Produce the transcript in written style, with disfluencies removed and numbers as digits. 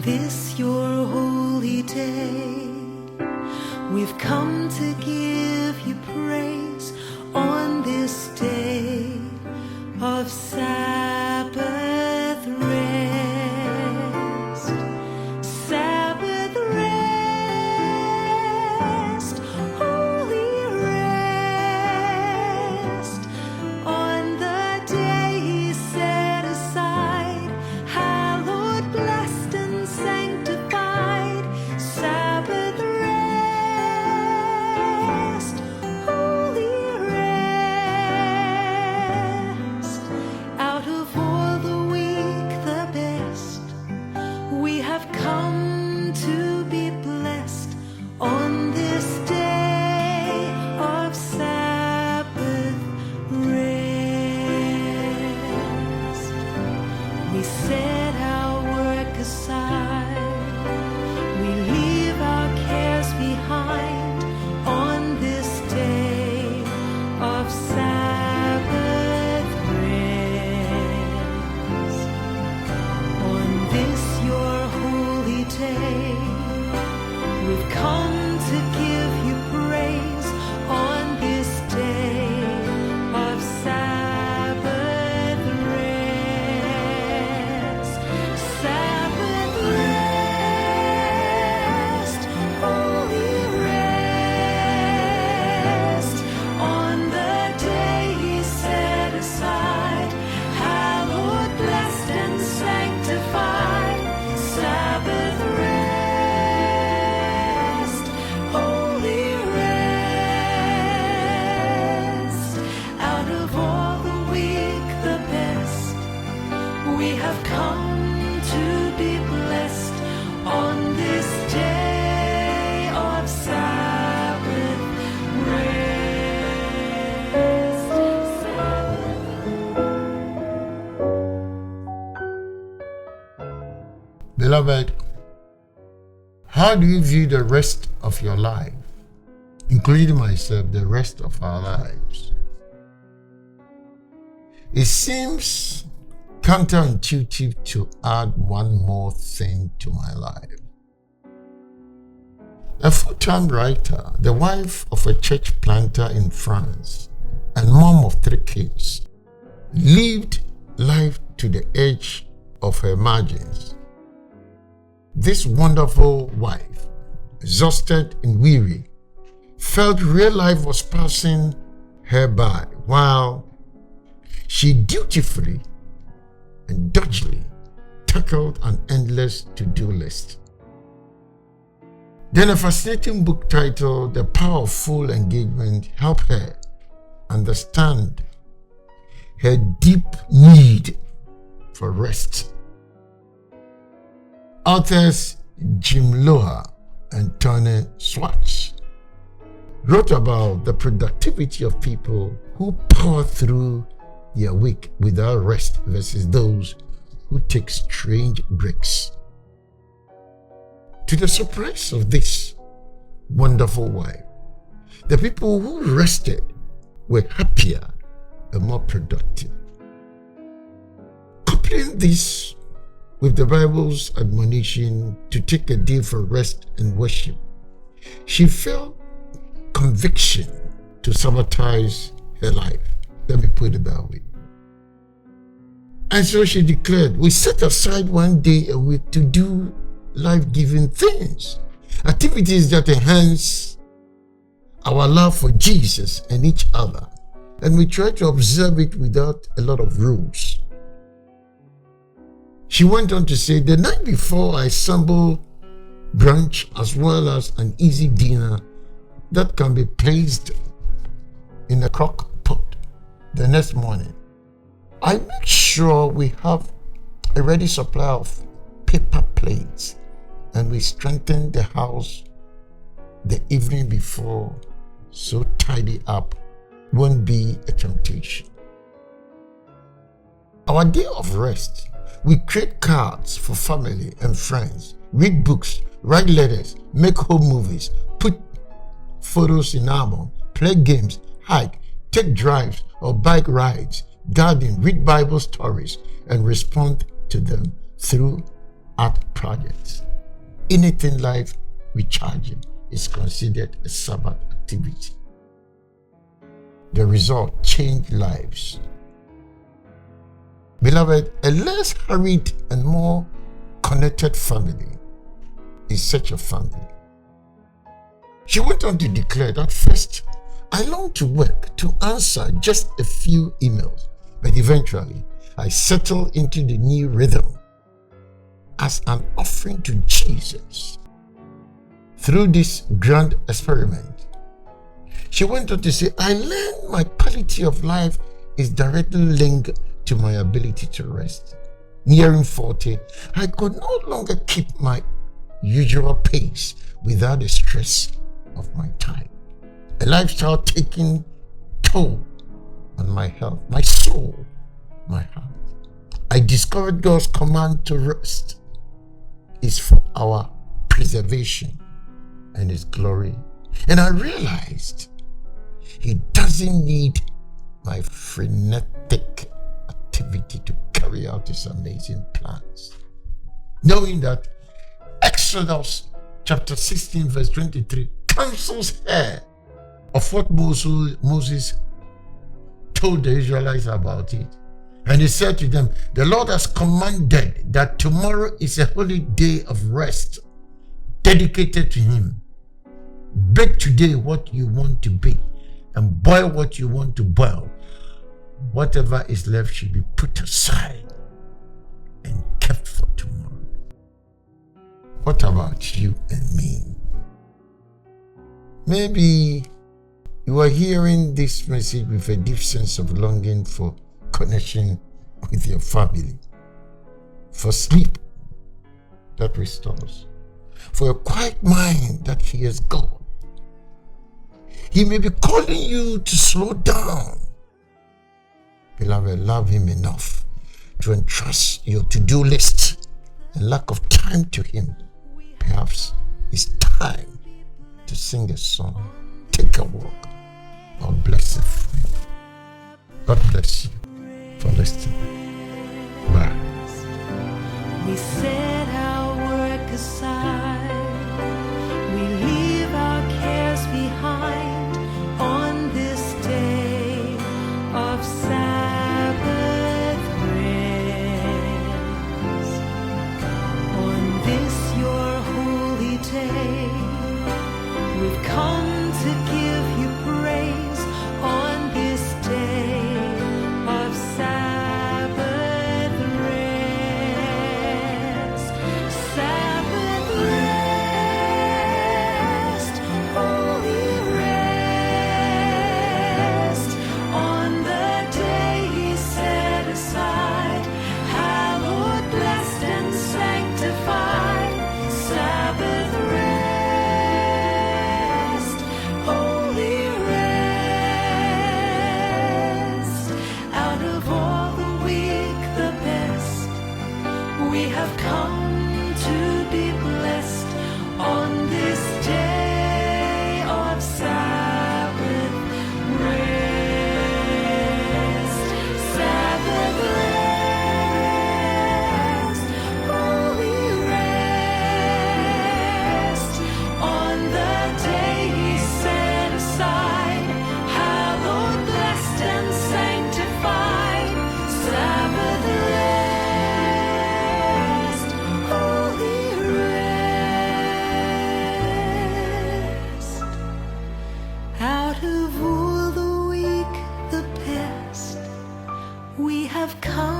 this your holy day, we've come to give you praise on this day of Sabbath rest. Sabbath rest, holy rest, on the day He set aside, hallowed, blessed, and sanctified. Sabbath rest, holy rest, out of all the week the best, we have come to be blessed on this day of Sabbath rest. We set our work aside, we leave our cares behind on this day of Sabbath rest. On this your holy day, we've come to give you praise on this day of Sabbath rest. Sabbath rest, holy rest, on the day He set aside, hallowed, blessed, and sanctified. Sabbath rest, holy rest, out of all the week the best, we have come to be blessed on this day of Sabbath rest. Beloved, how do you view the rest of your life, including myself, the rest of our lives? It seems counterintuitive to add one more thing to my life. A full-time writer, the wife of a church planter in France, and mom of 3 kids, lived life to the edge of her margins. This wonderful wife, exhausted and weary, felt real life was passing her by while she dutifully and dodgily tackled an endless to-do list. Then a fascinating book titled The Power of Full Engagement helped her understand her deep need for rest. Authors Jim Loha and Tony Schwartz wrote about the productivity of people who power through their week without rest versus those who take strange breaks. To the surprise of this wonderful wife, the people who rested were happier and more productive. Coupling this with the Bible's admonition to take a day for rest and worship, she felt conviction to sabotage her life. Let me put it that way. And so she declared, we set aside one day a week to do life-giving things, activities that enhance our love for Jesus and each other, and we try to observe it without a lot of rules. She went on to say, the night before I assemble brunch as well as an easy dinner that can be placed in a crock pot. The next morning, I make sure we have a ready supply of paper plates, and we strengthen the house the evening before, so tidy up won't be a temptation. Our day of rest, we create cards for family and friends, read books, write letters, make home movies, put photos in album, play games, hike, take drives or bike rides, garden, read Bible stories, and respond to them through art projects. Anything life recharging is considered a Sabbath activity. The result, changed lives. Beloved, a less hurried and more connected family is such a family. She went on to declare that first, I long to work to answer just a few emails, but eventually I settled into the new rhythm as an offering to Jesus. Through this grand experiment, she went on to say, I learned my quality of life is directly linked to my ability to rest. Nearing 40, I could no longer keep my usual pace without the stress of my time. A lifestyle taking toll on my health, my soul, my heart. I discovered God's command to rest is for our preservation and His glory. And I realized He doesn't need my frenetic activity to carry out His amazing plans. Knowing that Exodus chapter 16 verse 23 cancels her of what Moses told the Israelites about it. And he said to them, the Lord has commanded that tomorrow is a holy day of rest dedicated to Him. Bake today what you want to bake and boil what you want to boil. Whatever is left should be put aside and kept for tomorrow. What about you and me? Maybe you are hearing this message with a deep sense of longing for connection with your family, for sleep that restores, for a quiet mind that hears God. He may be calling you to slow down. Beloved, love Him enough to entrust your to-do list and lack of time to Him. Perhaps it's time to sing a song, take a walk, or bless a friend. God bless you for listening. Bye. We set our work aside. We leave our cares behind on this day of Sabbath rest. On this your holy day, we've come to give you praise on this day of Sabbath rest. Sabbath rest, holy rest, on the day He set aside, hallowed, blessed, and sanctified. Sabbath rest, holy rest. Out of all the week, the best, we have come to be blessed on this day of Sabbath rest. Sabbath rest, holy rest, on the day He set aside, hallowed, blessed, and sanctified. Sabbath rest, holy rest. Out of all the week, the best, we have come